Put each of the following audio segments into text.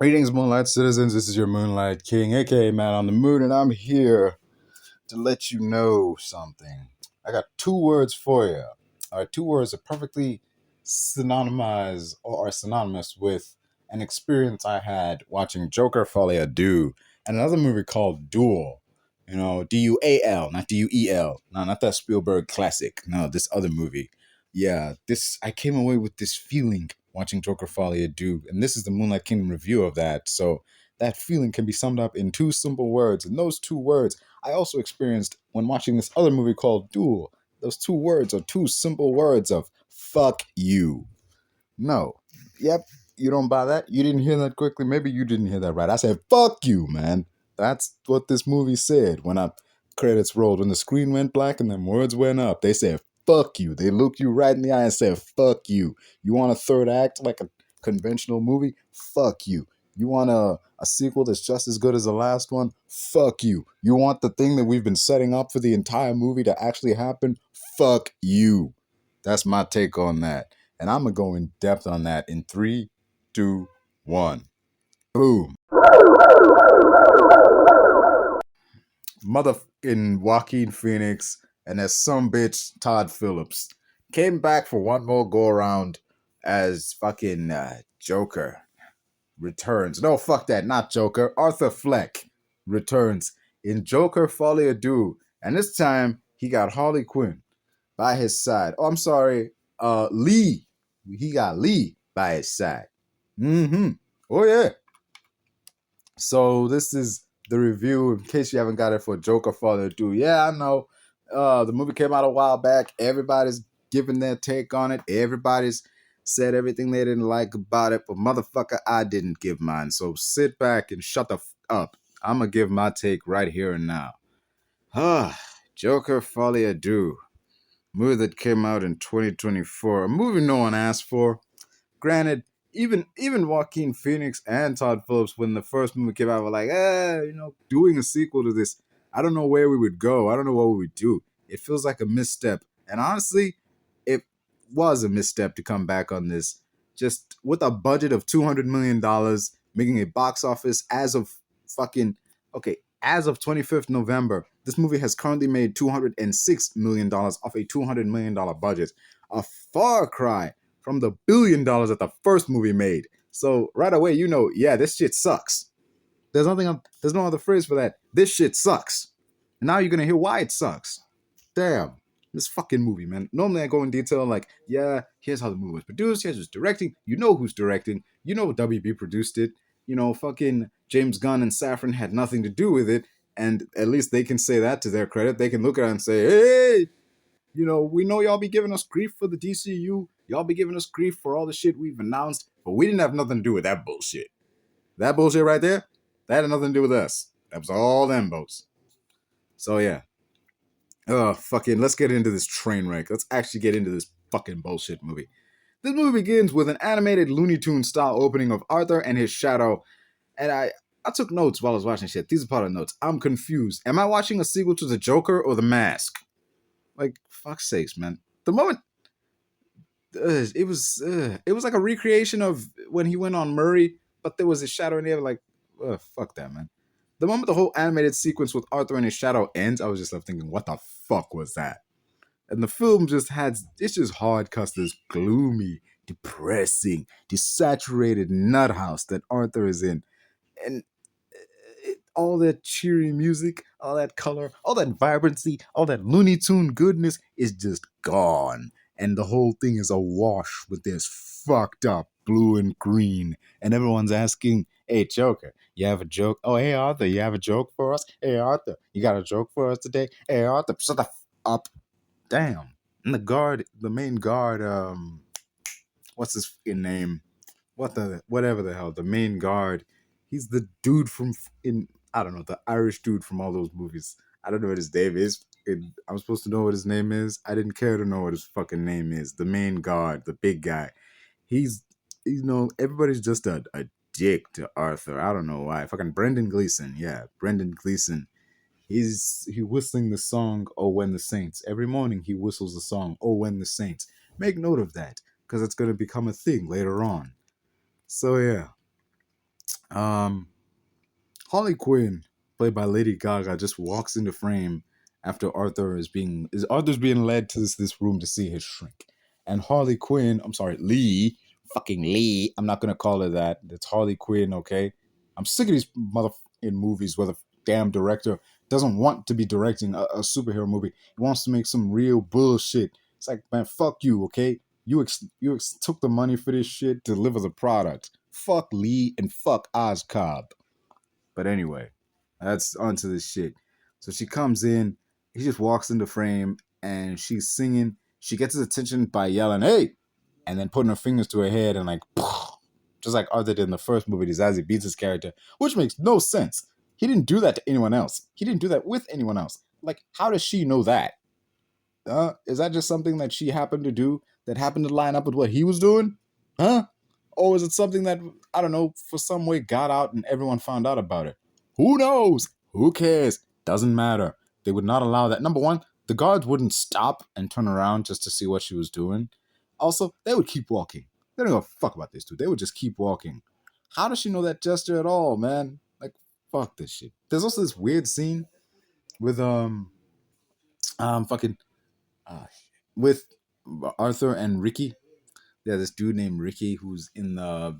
Greetings, Moonlight citizens. This is your Moonlight King, aka Man on the Moon, and I'm here to let you know something. I got two words for you. All right, two words that perfectly synonymize or are synonymous with an experience I had watching Joker Folie A Deux and another movie called Duel. You know, Dual, not Duel. No, not that Spielberg classic. No, this other movie. Yeah, this I came away with this feeling watching Joker Folie A Deux, and this is the Moonlight Kingdom review of that. So that feeling can be summed up in two simple words, and those two words I also experienced when watching this other movie called Duel. Those two words are two simple words of fuck you. No. Yep, you don't buy that? You didn't hear that quickly? Maybe you didn't hear that right. I said fuck you, man. That's what this movie said when credits rolled. When the screen went black and then words went up, they said fuck you. They looked you right in the eye and said fuck you. You want a third act like a conventional movie? Fuck you. You want a sequel that's just as good as the last one? Fuck you. You want the thing that we've been setting up for the entire movie to actually happen? Fuck you. That's my take on that. And I'm going to go in depth on that in 3, 2, 1. Boom. Motherfucking Joaquin Phoenix and that some bitch Todd Phillips came back for one more go around as fucking Joker returns. No, fuck that, not Joker. Arthur Fleck returns in Joker Folie A Deux, and this time he got Harleyquinn by his side. Oh, I'm sorry, Lee. He got Lee by his side. Oh yeah. So this is the review in case you haven't got it for Joker Folie A Deux. Yeah, I know. The movie came out a while back. Everybody's giving their take on it. Everybody's said everything they didn't like about it, but motherfucker, I didn't give mine. So sit back and shut the up. I'm gonna give my take right here and now. Joker Folie A Deux, movie that came out in 2024, a movie no one asked for. Granted, even Joaquin Phoenix and Todd Phillips, when the first movie came out, were like, doing a sequel to this, I don't know where we would go. I don't know what we would do. It feels like a misstep. And honestly, it was a misstep to come back on this. Just with a budget of $200 million, making a box office as of 25th November, this movie has currently made $206 million off a $200 million budget. A far cry from the $1 billion that the first movie made. So right away, this shit sucks. There's no other phrase for that. This shit sucks. And now you're gonna hear why it sucks. Damn. This fucking movie, man. Normally I go in detail like, yeah, here's how the movie was produced, here's who's directing. You know who's directing. You know WB produced it. Fucking James Gunn and Safran had nothing to do with it. And at least they can say that to their credit. They can look at it and say, hey, we know y'all be giving us grief for the DCU. Y'all be giving us grief for all the shit we've announced, but we didn't have nothing to do with that bullshit. That bullshit right there, that had nothing to do with us. That was all them boats. So yeah. Let's get into this train wreck. Let's actually get into this fucking bullshit movie. This movie begins with an animated Looney Tunes style opening of Arthur and his shadow. And I took notes while I was watching shit. These are part of the notes. I'm confused. Am I watching a sequel to The Joker or The Mask? Like, fuck's sakes, man. The moment it was like a recreation of when he went on Murray, but there was a shadow in there. Like, fuck that, man. The moment the whole animated sequence with Arthur and his shadow ends, I was just left thinking, what the fuck was that? And the film it's just hard cast this gloomy, depressing, desaturated nut house that Arthur is in. And all that cheery music, all that color, all that vibrancy, all that Looney Tune goodness is just gone. And the whole thing is awash with this fucked up blue and green. And everyone's asking, hey, Joker, you have a joke? Oh, hey, Arthur, you have a joke for us? Hey, Arthur, you got a joke for us today? Hey, Arthur, shut the up. Damn. And the main guard, what's his fucking name? Whatever the hell, the main guard. He's the dude I don't know, the Irish dude from all those movies. I don't know what his name is. I'm supposed to know what his name is. I didn't care to know what his fucking name is. The main guard, the big guy. He's, everybody's just a dick to Arthur. I don't know why. Fucking Brendan Gleeson. Yeah, Brendan Gleeson. He whistling the song, Oh When the Saints. Every morning he whistles the song, Oh When the Saints. Make note of that, because it's going to become a thing later on. So yeah. Um, Harley Quinn, played by Lady Gaga, just walks into frame after Arthur's being led to this room to see his shrink. And Harley Quinn, I'm sorry, Lee, fucking Lee. I'm not gonna call her that. It's Harley Quinn, okay? I'm sick of these motherfucking movies where the damn director doesn't want to be directing a superhero movie. He wants to make some real bullshit. It's like, man, fuck you, okay? Took the money for this shit, deliver the product. Fuck Lee and fuck Oscob. But anyway, that's onto this shit. So she comes in, he just walks into frame, and she's singing. She gets his attention by yelling, "Hey!" and then putting her fingers to her head and like, just like Arthur did in the first movie, Zazie beats his character, which makes no sense. He didn't do that to anyone else. He didn't do that with anyone else. Like, how does she know that? Is that just something that she happened to do that happened to line up with what he was doing? Huh? Or is it something that, I don't know, for some way got out and everyone found out about it? Who knows? Who cares? Doesn't matter. They would not allow that. Number one, the guards wouldn't stop and turn around just to see what she was doing. Also, they would keep walking. They don't give a fuck about this dude. They would just keep walking. How does she know that gesture at all, man? Like, fuck this shit. There's also this weird scene with fucking uh, with Arthur and Ricky. Yeah, this dude named Ricky who's in the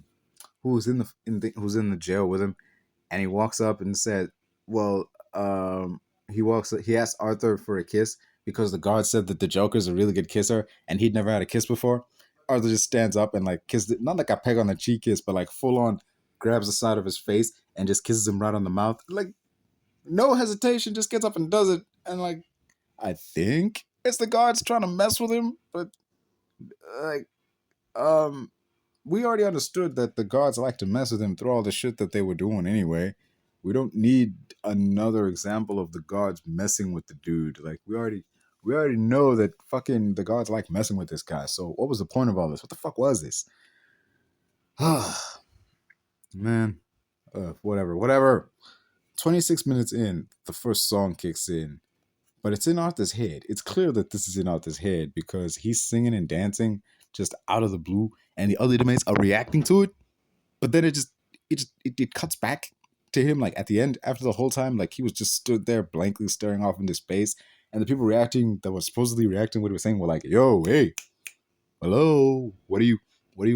jail with him, and he walks up and said, "Well, he asked Arthur for a kiss because the guard said that the Joker's a really good kisser, and he'd never had a kiss before." Arthur just stands up and like kissed it, not like a peg on the cheek kiss, but like full on grabs the side of his face and just kisses him right on the mouth, like no hesitation, just gets up and does it, and like I think it's the guards trying to mess with him, but like um we already understood that the guards like to mess with him through all the shit that they were doing anyway. We don't need another example of the guards messing with the dude. Like we already know that fucking the guards like messing with this guy. So what was the point of all this? What the fuck was this? Man, whatever. 26 minutes in, the first song kicks in, but it's in Arthur's head. It's clear that this is in Arthur's head because he's singing and dancing just out of the blue, and the other inmates are reacting to it. But then it cuts back to him like at the end after the whole time like he was just stood there blankly staring off into space, and the people reacting that were supposedly reacting what he was saying were like, "Yo, hey, hello, what do you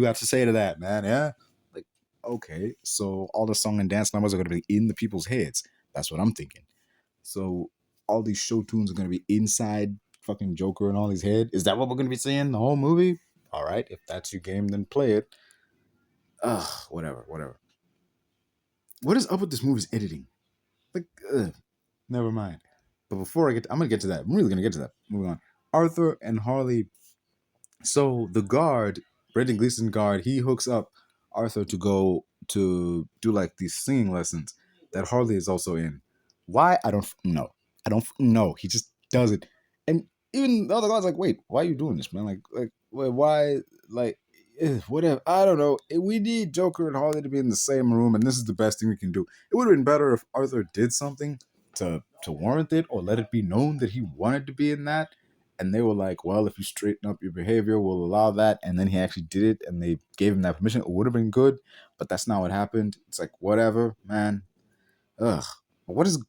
have to say to that, man?" Yeah, like okay, so all the song and dance numbers are going to be in the people's heads. That's what I'm thinking. So all these show tunes are going to be inside fucking Joker and all his head. Is that what we're going to be seeing the whole movie? All right, if that's your game, then play it. Whatever. What is up with this movie's editing? Like, never mind. But before I'm gonna get to that. I'm really gonna get to that. Moving on. Arthur and Harley. So the guard, Brendan Gleeson guard, he hooks up Arthur to go to do like these singing lessons that Harley is also in. Why? I don't know. I don't know. He just does it, and even the other guy's like, "Wait, why are you doing this, man? Like, why? Like, whatever. I don't know. We need Joker and Harley to be in the same room, and this is the best thing we can do. It would have been better if Arthur did something to warrant it, or let it be known that he wanted to be in that." And they were like, "Well, if you straighten up your behavior, we'll allow that." And then he actually did it, and they gave him that permission. It would have been good, but that's not what happened. It's like whatever, man. Ugh. What is?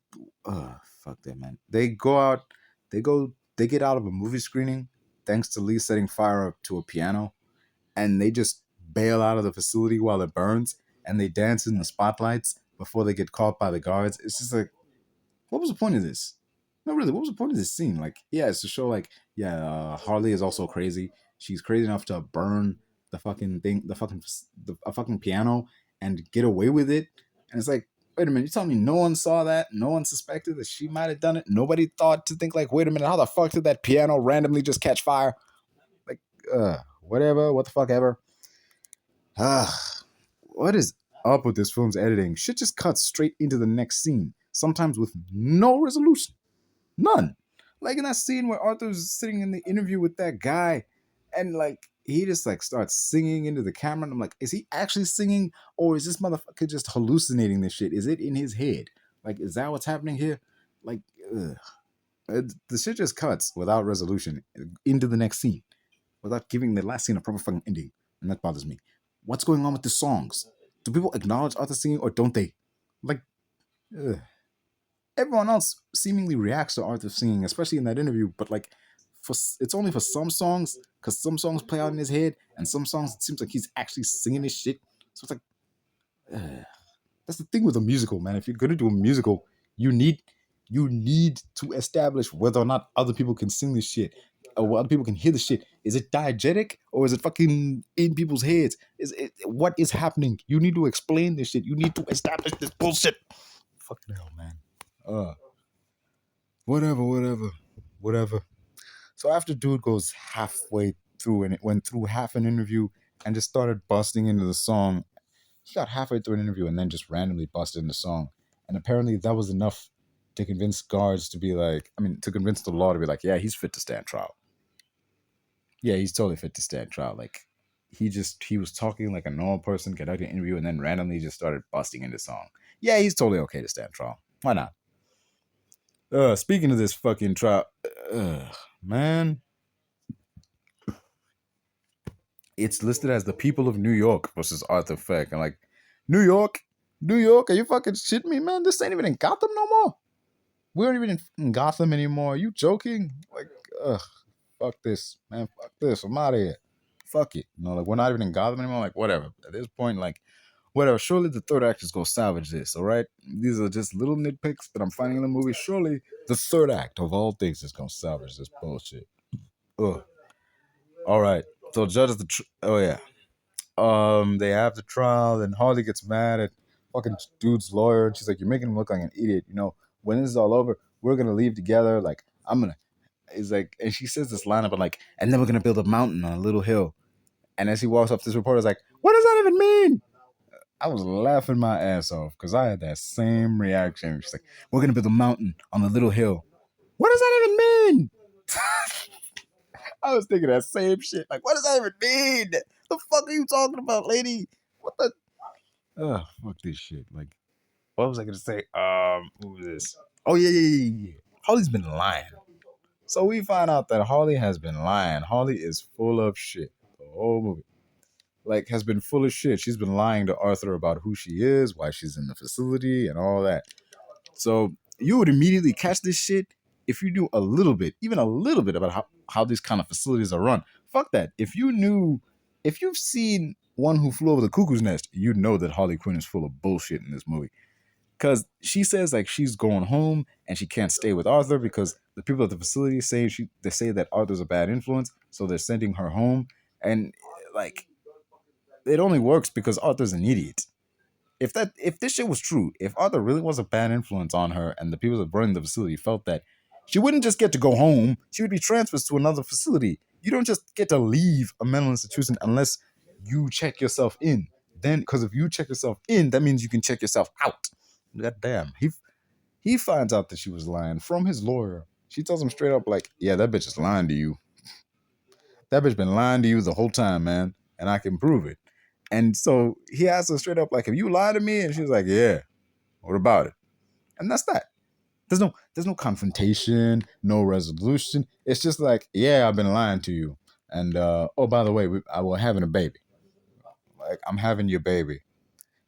Fuck that, man. They get out of a movie screening thanks to Lee setting fire up to a piano, and they just bail out of the facility while it burns, and they dance in the spotlights before they get caught by the guards. It's just like, what was the point of this? No, really, what was the point of this scene? Like, yeah, it's to show, like, yeah, Harley is also crazy. She's crazy enough to burn the fucking thing, a fucking piano, and get away with it. And it's like, wait a minute, you telling me no one saw that? No one suspected that she might have done it? Nobody thought to think, like, wait a minute, how the fuck did that piano randomly just catch fire? Like, whatever, what the fuck ever. What is up with this film's editing? Shit just cuts straight into the next scene, sometimes with no resolution. None. Like in that scene where Arthur's sitting in the interview with that guy, and like he just like starts singing into the camera, and I'm like, is he actually singing, or is this motherfucker just hallucinating this shit? Is it in his head? Like, is that what's happening here? Like, the shit just cuts without resolution into the next scene, without giving the last scene a proper fucking ending, and that bothers me. What's going on with the songs? do people acknowledge Arthur singing or don't they? Like, ugh. Everyone else seemingly reacts to Arthur singing, especially in that interview. But like, it's only for some songs because some songs play out in his head, and some songs it seems like he's actually singing this shit. So it's like, ugh. That's the thing with a musical, man. If you're gonna do a musical, you need you need to establish whether or not other people can sing this shit or whether other people can hear the shit. Is it diegetic or is it fucking in people's heads? Is it what is happening? You need to explain this shit. You need to establish this bullshit. Fucking hell, man. Uh, whatever. So after dude goes halfway through and it went through half an interview and just started busting into the song. He got halfway through an interview and then just randomly busted in the song. And apparently that was enough to convince guards to be like, to convince the law to be like, yeah, he's fit to stand trial. Yeah, he's totally fit to stand trial. Like, he was talking like a normal person, conducting an interview, and then randomly just started busting into song. Yeah, he's totally okay to stand trial. Why not? Speaking of this fucking trial, man, it's listed as the people of New York versus Arthur Fleck. I'm like, New York, are you fucking shitting me, man? This ain't even in Gotham no more. We aren't even in Gotham anymore. Are you joking? Like, fuck this, man. Fuck this. I'm out of here. Fuck it. Like, we're not even in Gotham anymore. Like, whatever. At this point, like, whatever. Surely the third act is gonna salvage this, all right? These are just little nitpicks that I'm finding in the movie. Surely the third act of all things is gonna salvage this bullshit. Ugh. All right. So judges they have the trial, and Harley gets mad at fucking dude's lawyer, and she's like, "You're making him look like an idiot. When this is all over, we're gonna leave together. Like, I'm gonna." It's like, and she says this line about like, "And then we're gonna build a mountain on a little hill." And as he walks up, this reporter's like, "What does that even mean?" I was laughing my ass off because I had that same reaction. She's like, "We're gonna build a mountain on a little hill." What does that even mean? I was thinking that same shit. Like, what does that even mean? The fuck are you talking about, lady? What the? Fuck this shit. Like, what was I gonna say? Who was this? Oh yeah. Harley's been lying. So we find out that Harley has been lying. Harley is full of shit. The whole movie, like, has been full of shit. She's been lying to Arthur about who she is, why she's in the facility, and all that. So you would immediately catch this shit if you knew a little bit, even a little bit about how these kind of facilities are run. Fuck that. If you've seen One Who Flew Over the Cuckoo's Nest, you know that Harley Quinn is full of bullshit in this movie. Because she says like she's going home and she can't stay with Arthur because the people at the facility say they say that Arthur's a bad influence, so they're sending her home. And like, it only works because Arthur's an idiot. If this shit was true, if Arthur really was a bad influence on her and the people that running the facility felt that, she wouldn't just get to go home, she would be transferred to another facility. You don't just get to leave a mental institution unless you check yourself in. Then, because if you check yourself in, that means you can check yourself out. God damn. He finds out that she was lying from his lawyer. She tells him straight up, like, yeah, that bitch is lying to you. That bitch been lying to you the whole time, man. And I can prove it. And so he asks her straight up, like, have you lied to me? And she's like, yeah. What about it? And that's that. There's no confrontation, no resolution. It's just like, yeah, I've been lying to you. And oh, by the way, we're having a baby. Like, I'm having your baby.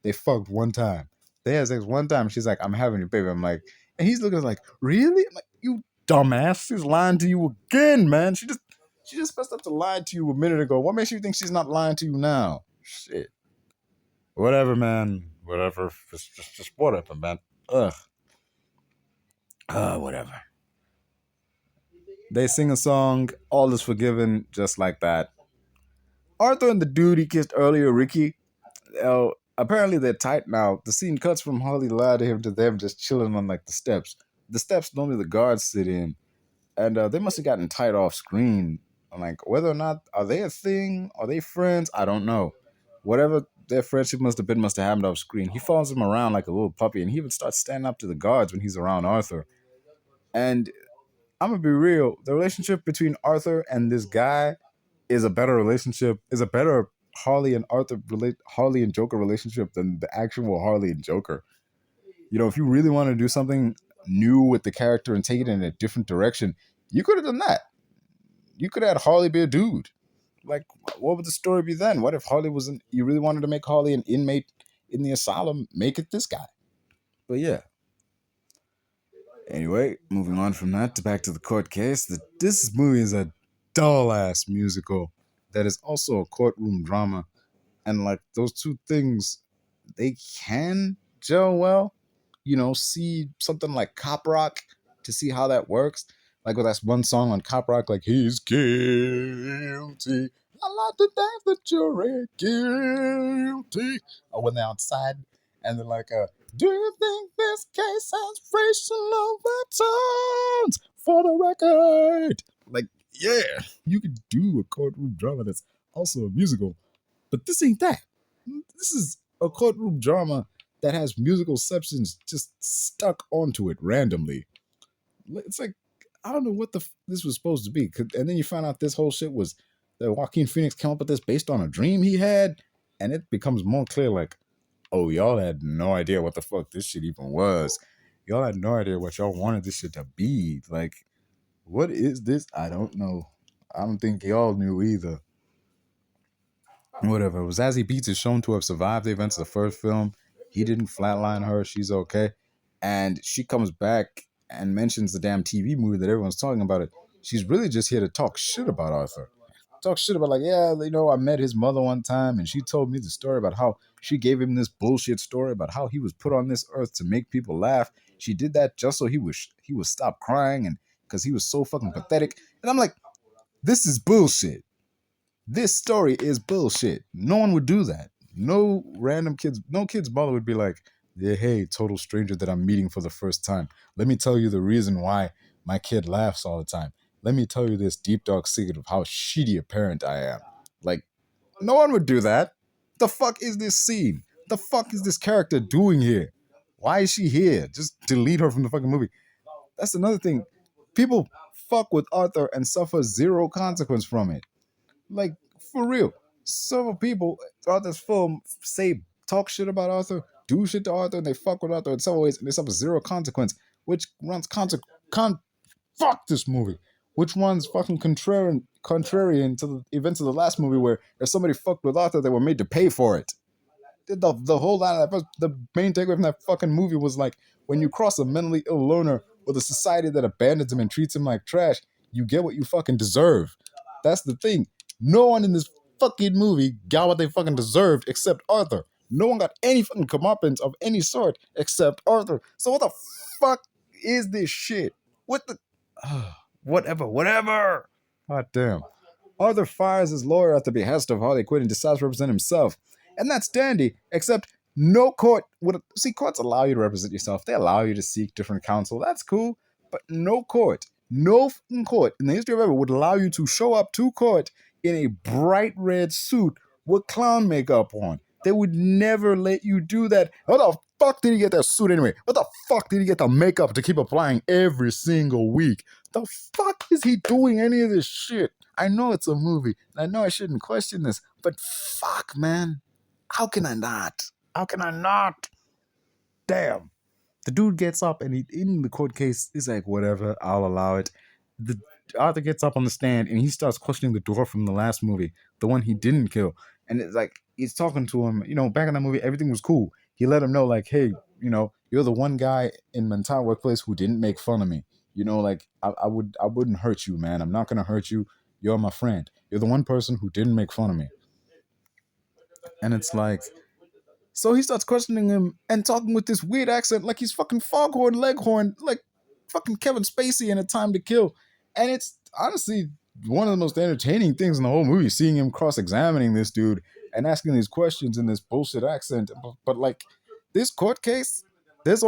They fucked one time. They had sex one time. She's like, I'm having your baby. I'm like, and he's looking like, really? I'm like, you dumbass. She's lying to you again, man. She just fessed up to lie to you a minute ago. What makes you think she's not lying to you now? Shit. Whatever, man. Whatever. Just whatever, man. Ugh. Whatever. They sing a song, all is forgiven, just like that. Arthur and the dude he kissed earlier, Ricky, apparently they're tight now. The scene cuts from Harley lied to him to them just chilling on like the steps. The steps normally the guards sit in. And they must have gotten tight off screen. I'm like, whether or not, are they a thing? Are they friends? I don't know. Whatever their friendship must have happened off screen. He follows him around like a little puppy, and he even starts standing up to the guards when he's around Arthur. And I'm gonna be real, the relationship between Arthur and this guy is a better relationship, is a better Harley and Joker relationship than the actual Harley and Joker. If you really want to do something new with the character and take it in a different direction, you could have done that. You could have had Harley be a dude. Like, what would the story be then? What if Harley you really wanted to make Harley an inmate in the asylum, make it this guy. But yeah. Anyway, moving on from that to back to the court case. This movie is a dull ass musical that is also a courtroom drama, and like those two things, they can gel well. See something like Cop Rock to see how that works. Like with that one song on Cop Rock, like he's guilty. I like the things that you're guilty. Or when they're outside and they're like, do you think this case has racial overtones? For the record, like, yeah, you could do a courtroom drama that's also a musical, but this ain't that. This is a courtroom drama that has musical substance just stuck onto it randomly. It's like, I don't know what this was supposed to be. And then you find out this whole shit was that Joaquin Phoenix came up with this based on a dream he had, and it becomes more clear like, oh, y'all had no idea what the fuck this shit even was. Y'all had no idea what y'all wanted this shit to be. Like, what is this? I don't know. I don't think y'all knew either. Whatever. It was Zazie Beetz is shown to have survived the events of the first film. He didn't flatline her. She's okay. And she comes back and mentions the damn TV movie that everyone's talking about it. She's really just here to talk shit about Arthur. Talk shit about like, yeah, I met his mother one time and she told me the story about how she gave him this bullshit story about how he was put on this earth to make people laugh. She did that just so he would stop crying and because he was so fucking pathetic. And I'm like, this is bullshit. This story is bullshit. No one would do that. No kid's mother would be like, yeah, hey, total stranger that I'm meeting for the first time. Let me tell you the reason why my kid laughs all the time. Let me tell you this deep dark secret of how shitty a parent I am. Like, no one would do that. The fuck is this scene? The fuck is this character doing here? Why is she here? Just delete her from the fucking movie. That's another thing. People fuck with Arthur and suffer zero consequence from it. Like, for real. Several people throughout this film talk shit about Arthur, do shit to Arthur, and they fuck with Arthur in some ways, and they suffer zero consequence, which runs fuck this movie. Which runs fucking contrarian to the events of the last movie where if somebody fucked with Arthur, they were made to pay for it. The whole line of the main takeaway from that fucking movie was like, when you cross a mentally ill loner with a society that abandons him and treats him like trash, you get what you fucking deserve. That's the thing. No one in this fucking movie got what they fucking deserved except Arthur. No one got any fucking comeuppance of any sort except Arthur. So what the fuck is this shit? What the... whatever. God damn. Arthur fires his lawyer at the behest of Harleyquinn and decides to represent himself. And that's dandy, except no court would... See, courts allow you to represent yourself. They allow you to seek different counsel. That's cool. But no court in the history of ever would allow you to show up to court in a bright red suit with clown makeup on. They would never let you do that. What the fuck did he get that suit anyway? What the fuck did he get the makeup to keep applying every single week? The fuck is he doing any of this shit? I know it's a movie. I know I shouldn't question this, but fuck, man. How can I not? Damn. The dude gets up and in the court case, he's like, whatever, I'll allow it. Arthur gets up on the stand and he starts questioning the door from the last movie, the one he didn't kill. And it's like, he's talking to him, back in that movie, everything was cool. He let him know, like, hey, you're the one guy in my entire workplace who didn't make fun of me. I wouldn't hurt you, man. I'm not going to hurt you. You're my friend. You're the one person who didn't make fun of me. And it's like, so he starts questioning him and talking with this weird accent like he's fucking Foghorn Leghorn, like fucking Kevin Spacey in A Time to Kill. And it's honestly one of the most entertaining things in the whole movie, seeing him cross-examining this dude and asking these questions in this bullshit accent. But like, this whole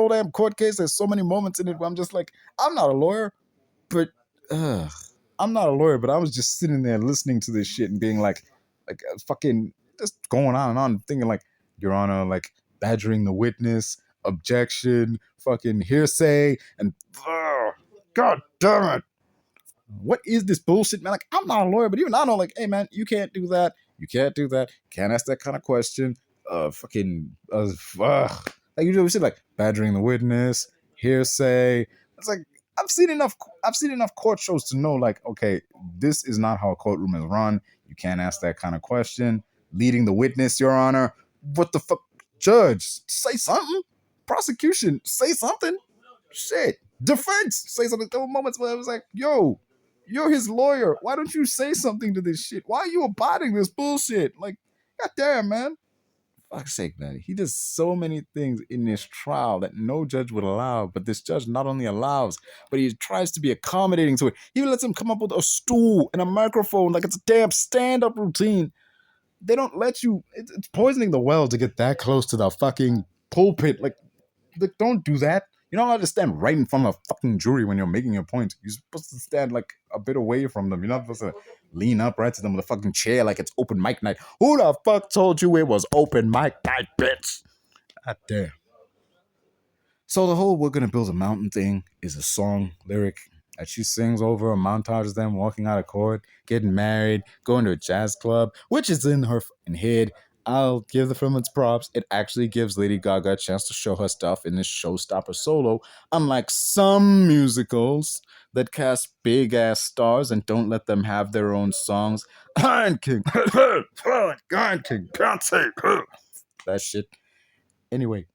damn court case, there's so many moments in it where I'm just like, I'm not a lawyer, but I was just sitting there listening to this shit and being like fucking just going on and on, thinking like, Your Honor, like badgering the witness, objection, fucking hearsay, and God damn it. What is this bullshit, man? Like, I'm not a lawyer, but even I know, like, hey, man, you can't do that. You can't do that. Can't ask that kind of question. Like, you do shit like badgering the witness, hearsay. It's like, I've seen enough court shows to know, like, okay, this is not how a courtroom is run. You can't ask that kind of question. Leading the witness, Your Honor. What the fuck? Judge, say something. Prosecution, say something. Shit. Defense, say something. There were moments where I was like, yo, you're his lawyer. Why don't you say something to this shit? Why are you abiding this bullshit? Like, goddamn, man. Fuck's sake, man. He does so many things in this trial that no judge would allow, but this judge not only allows, but he tries to be accommodating to it. He even lets him come up with a stool and a microphone like it's a damn stand-up routine. They don't let you. It's poisoning the well to get that close to the fucking pulpit. Like, don't do that. You're not allowed to stand right in front of a fucking jury when you're making your point. You're supposed to stand like a bit away from them. You're not supposed to lean up right to them with a fucking chair like it's open mic night. Who the fuck told you it was open mic night, bitch? God damn. So the whole "we're gonna build a mountain" thing is a song lyric that she sings over a montage of them walking out of court, getting married, going to a jazz club, which is in her fucking head. I'll give the film its props. It actually gives Lady Gaga a chance to show her stuff in this showstopper solo, unlike some musicals that cast big ass stars and don't let them have their own songs. Lion King, Lion King, Beyonce, that shit. Anyway,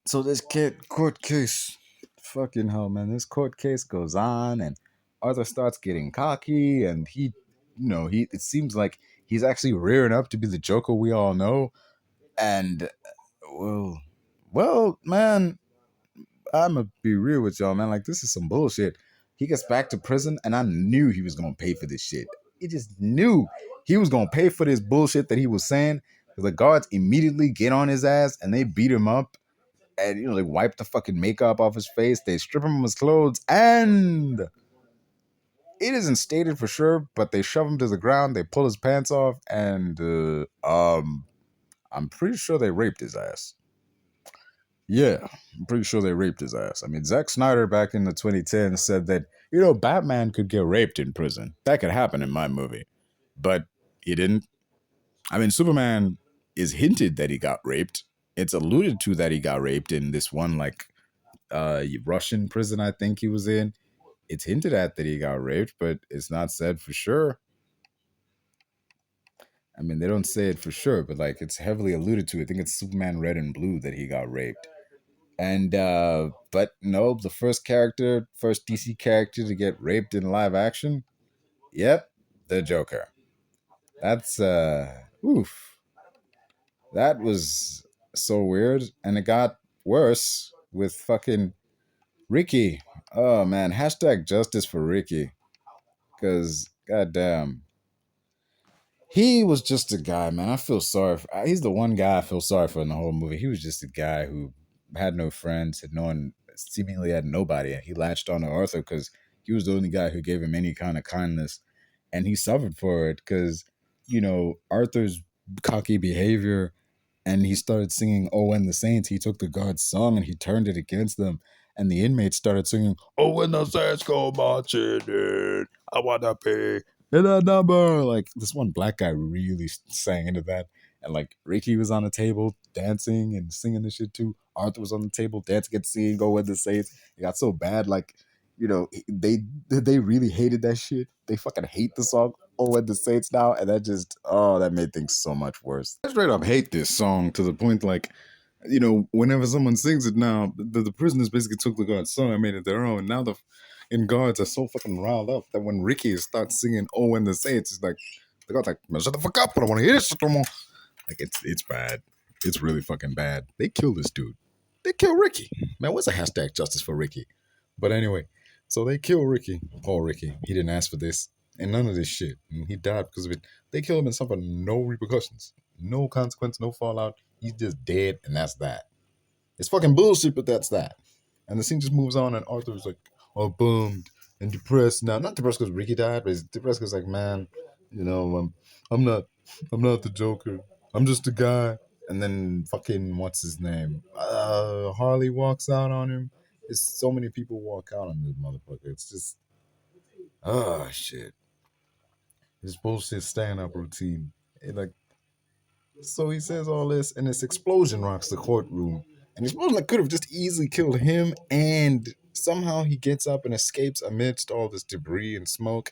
so this court case, fucking hell, man, this court case goes on, and Arthur starts getting cocky, and it seems like he's actually rearing up to be the Joker we all know, and well, man, I'm gonna be real with y'all, man. Like, this is some bullshit. He gets back to prison, and I knew he was gonna pay for this shit. He just knew he was gonna pay for this bullshit that he was saying. The guards immediately get on his ass, and they beat him up. And, they wipe the fucking makeup off his face. They strip him of his clothes. And it isn't stated for sure, but they shove him to the ground. They pull his pants off. And I'm pretty sure they raped his ass. Yeah, I'm pretty sure they raped his ass. I mean, Zack Snyder back in the 2010s said that, Batman could get raped in prison. That could happen in my movie. But he didn't. I mean, Superman is hinted that he got raped. It's alluded to that he got raped in this one, Russian prison I think he was in. It's hinted at that he got raped, but it's not said for sure. I mean, they don't say it for sure, but it's heavily alluded to. I think it's Superman Red and Blue that he got raped. And but no, the first DC character to get raped in live action, yep, the Joker. That's oof. That was so weird, and it got worse with fucking Ricky. Oh man, hashtag justice for Ricky. Cause goddamn, he was just a guy, man. I feel sorry for. He's the one guy I feel sorry for in the whole movie. He was just a guy who had no friends, had no one, seemingly had nobody, and he latched on to Arthur because he was the only guy who gave him any kind of kindness, and he suffered for it because Arthur's cocky behavior. And he started singing "Oh, when the Saints." He took the guard's song and he turned it against them. And the inmates started singing, "Oh, when the Saints go marching in, I wanna be in that number." Like, this one black guy really sang into that. And Ricky was on the table dancing and singing this shit too. Arthur was on the table dancing and singing "Go When the Saints." It got so bad, they really hated that shit. They fucking hate the song "Oh, when the Saints" now, and that made things so much worse. I straight up hate this song to the point whenever someone sings it now, the prisoners basically took the God's song and made it their own. Now the guards are so fucking riled up that when Ricky starts singing "Oh, when the Saints," it's like the God's like, "Man, shut the fuck up! I don't want to hear this shit no more." Like, it's bad. It's really fucking bad. They kill this dude. They kill Ricky. Man, what's a hashtag justice for Ricky? But anyway, so they kill Ricky. Poor Ricky. He didn't ask for this and none of this shit. And he died because of it. They kill him and suffer no repercussions. No consequence, no fallout. He's just dead, and that's that. It's fucking bullshit, but that's that. And the scene just moves on, and Arthur's like, all bummed and depressed now. Not depressed because Ricky died, but he's depressed because man, I'm not the Joker. I'm just a guy. And then fucking what's his name? Harley walks out on him. There's so many people walk out on this motherfucker. It's just shit. This bullshit stand-up routine. So he says all this, and this explosion rocks the courtroom. And the explosion could have just easily killed him, and somehow he gets up and escapes amidst all this debris and smoke.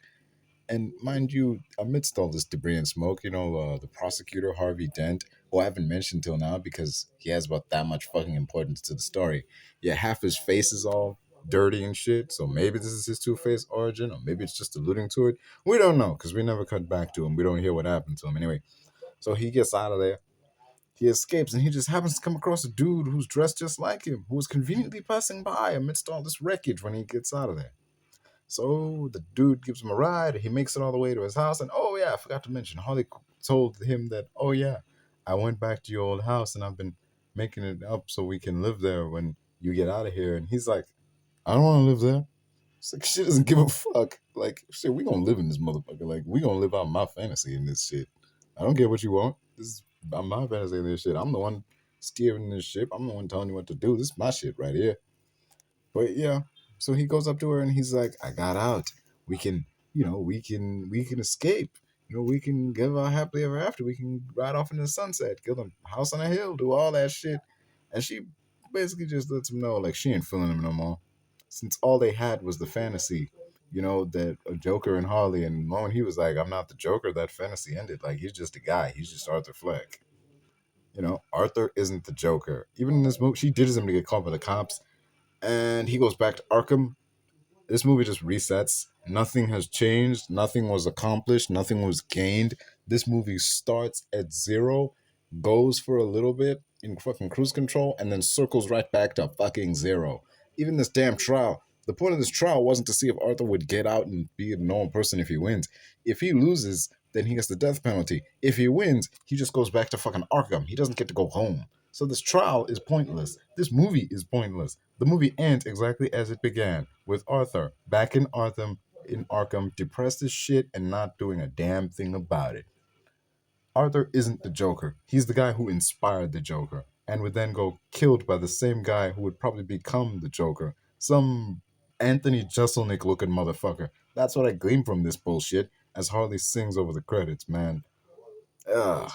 And mind you, amidst all this debris and smoke, the prosecutor, Harvey Dent, who I haven't mentioned till now because he has about that much fucking importance to the story. Yeah, half his face is all dirty and shit, so maybe this is his Two-Face origin, or maybe it's just alluding to it. We don't know because we never cut back to him. We don't hear what happened to him anyway. So he gets out of there. He escapes, and he just happens to come across a dude who's dressed just like him, who is conveniently passing by amidst all this wreckage when he gets out of there. So the dude gives him a ride. He makes it all the way to his house. And oh, yeah, I forgot to mention, Harley told him that, oh, yeah, I went back to your old house and I've been making it up so we can live there when you get out of here. And he's like, I don't want to live there. It's like, she doesn't give a fuck. Like, shit, we gonna live in this motherfucker. Like, we gonna live out my fantasy in this shit. I don't care what you want. This is my fantasy in this shit. I'm the one steering this ship. I'm the one telling you what to do. This is my shit right here. But yeah, so he goes up to her and he's like, I got out. We can, we can escape. We can live our happily ever after. We can ride off into the sunset, build a house on a hill, do all that shit. And she basically just lets him know, like, she ain't feeling him no more. Since all they had was the fantasy, that a Joker and Harley, and the moment he was like, I'm not the Joker, that fantasy ended. Like, he's just a guy. He's just Arthur Fleck. Arthur isn't the Joker. Even in this movie, she ditches him to get caught by the cops, and he goes back to Arkham. This movie just resets. Nothing has changed. Nothing was accomplished. Nothing was gained. This movie starts at zero, goes for a little bit in fucking cruise control, and then circles right back to fucking zero. Even this damn trial. The point of this trial wasn't to see if Arthur would get out and be a normal person if he wins. If he loses, then he gets the death penalty. If he wins, he just goes back to fucking Arkham. He doesn't get to go home. So this trial is pointless. This movie is pointless. The movie ends exactly as it began, with Arthur back in Arkham, depressed as shit and not doing a damn thing about it. Arthur isn't the Joker. He's the guy who inspired the Joker and would then go killed by the same guy who would probably become the Joker. Some Anthony Jeselnik looking motherfucker. That's what I glean from this bullshit as Harley sings over the credits, man. Ugh.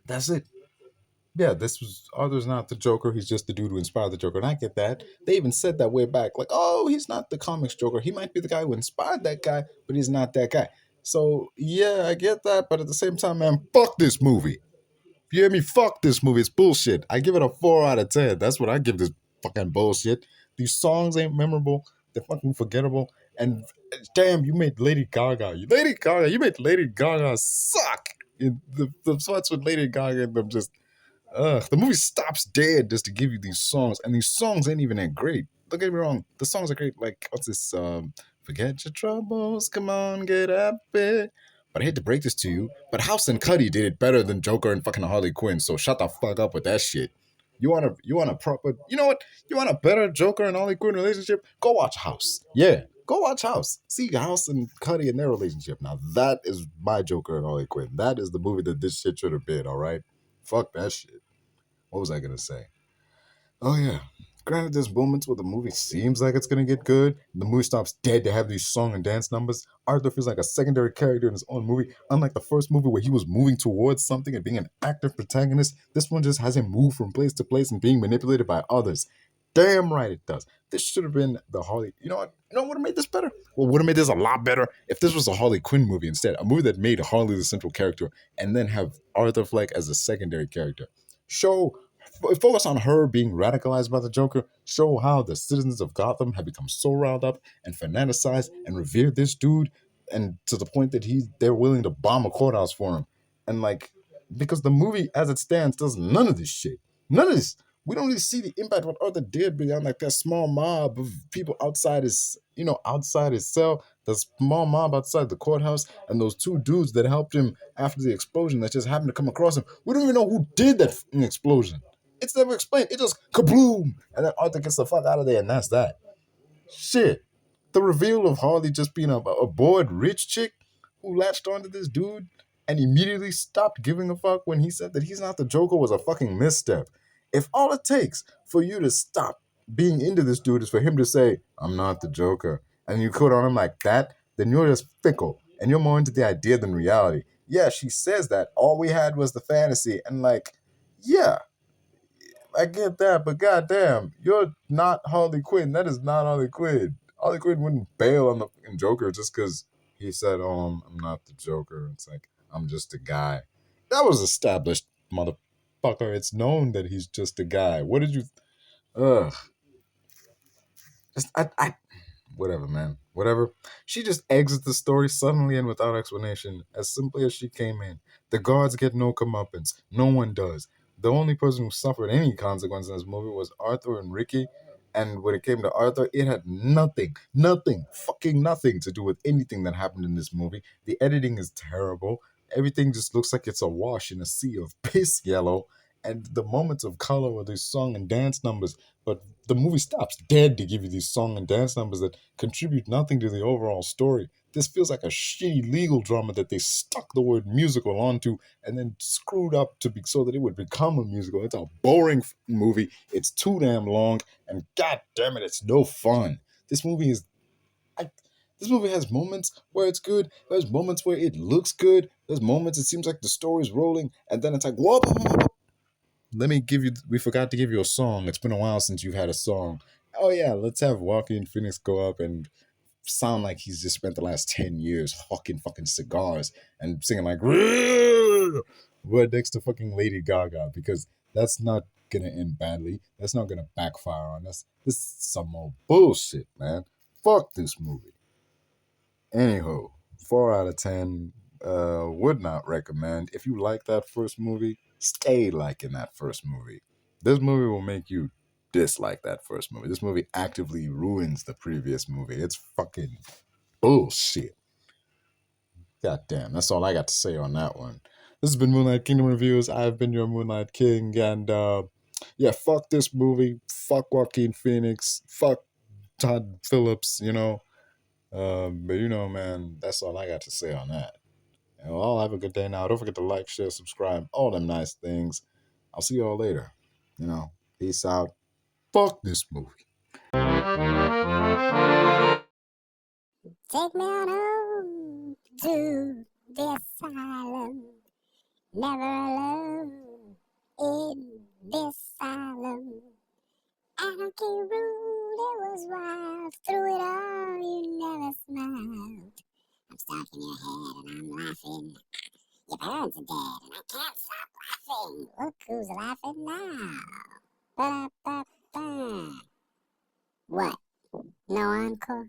That's it. Yeah, this was Arthur's not the Joker. He's just the dude who inspired the Joker. And I get that. They even said that way back. Like, oh, he's not the comics Joker. He might be the guy who inspired that guy, but he's not that guy. So, yeah, I get that. But at the same time, man, fuck this movie. You hear me? Fuck this movie. It's bullshit. I give it a 4 out of 10. That's what I give this fucking bullshit. These songs ain't memorable. They're fucking forgettable. And damn, you made Lady Gaga. You made Lady Gaga suck. The sweats with Lady Gaga and them just the movie stops dead just to give you these songs, and these songs ain't even that great. Don't get me wrong, the songs are great. Like, what's this? Forget your troubles, come on, get happy. But I hate to break this to you, but House and Cuddy did it better than Joker and fucking Harley Quinn. So shut the fuck up with that shit. You want a proper, you know what? You want a better Joker and Harley Quinn relationship? Go watch House. Yeah, go watch House. See House and Cuddy and their relationship. Now that is my Joker and Harley Quinn. That is the movie that this shit should have been. All right, fuck that shit. What was I gonna say? Oh yeah. Granted, there's moments where the movie seems like it's gonna get good. The movie stops dead to have these song and dance numbers. Arthur feels like a secondary character in his own movie. Unlike the first movie where he was moving towards something and being an active protagonist, this one just has him move from place to place and being manipulated by others. Damn right it does. This should have been the Harley. You know what? You know what would have made this better? Well, would have made this a lot better if this was a Harley Quinn movie instead. A movie that made Harley the central character and then have Arthur Fleck as a secondary character. Focus on her being radicalized by the Joker. Show how the citizens of Gotham have become so riled up and fanaticized and revered this dude, and to the point that they're willing to bomb a courthouse for him. And like, because the movie as it stands does none of this shit. None of this. We don't really see the impact of what Arthur did beyond like that small mob of people outside his cell, the small mob outside the courthouse, and those two dudes that helped him after the explosion that just happened to come across him. We don't even know who did that explosion. It's never explained. It just kabloom, and then Arthur gets the fuck out of there, and that's that. Shit. The reveal of Harley just being a bored rich chick who latched onto this dude and immediately stopped giving a fuck when he said that he's not the Joker was a fucking misstep. If all it takes for you to stop being into this dude is for him to say, I'm not the Joker, and you quit on him like that, then you're just fickle and you're more into the idea than reality. Yeah, she says that. All we had was the fantasy, and like, yeah, I get that, but goddamn, you're not Harley Quinn. That is not Harley Quinn. Harley Quinn wouldn't bail on the fucking Joker just because he said, "Oh, I'm not the Joker." It's like I'm just a guy. That was established motherfucker. It's known that he's just a guy. What did you? Ugh. Just, whatever, man. Whatever. She just exits the story suddenly and without explanation, as simply as she came in. The guards get no comeuppance. No one does. The only person who suffered any consequence in this movie was Arthur and Ricky. And when it came to Arthur, it had fucking nothing to do with anything that happened in this movie. The editing is terrible. Everything just looks like it's a wash in a sea of piss yellow. And the moments of color were these song and dance numbers, but the movie stops dead to give you these song and dance numbers that contribute nothing to the overall story. This feels like a shitty legal drama that they stuck the word musical onto and then screwed up to be so that it would become a musical. It's a boring movie. It's too damn long, and god damn it, it's no fun. This movie is. This movie has moments where it's good. There's moments where it looks good. There's moments it seems like the story's rolling, and then it's like, whoa, let me give you, we forgot to give you a song. It's been a while since you've had a song. Oh yeah, let's have Joaquin Phoenix go up and sound like he's just spent the last 10 years hawking fucking cigars and singing like right next to fucking Lady Gaga, because that's not gonna end badly. That's not gonna backfire on us. This is some more bullshit, man. Fuck this movie. Anywho, 4 out of 10. Would not recommend. If you like that first movie, stay liking that first movie. This movie will make you dislike that first movie. This movie actively ruins the previous movie. It's fucking bullshit. God damn, that's all I got to say on that one. This has been Moonlight Kingdom Reviews. I've been your Moonlight King, and yeah, fuck this movie. Fuck Joaquin Phoenix. Fuck Todd Phillips, you know. But you know, man, that's all I got to say on that. And well, have a good day now. Don't forget to like, share, subscribe, all them nice things. I'll see you all later. You know, peace out. Fuck this movie. Take me on home to the asylum. Never alone in this asylum. Anarchy ruled, it was wild. Through it all, you never smiled. I'm stuck in your head and I'm laughing. Your parents are dead and I can't stop laughing. Look who's laughing now. Ba-da-ba-ba. What? No encore?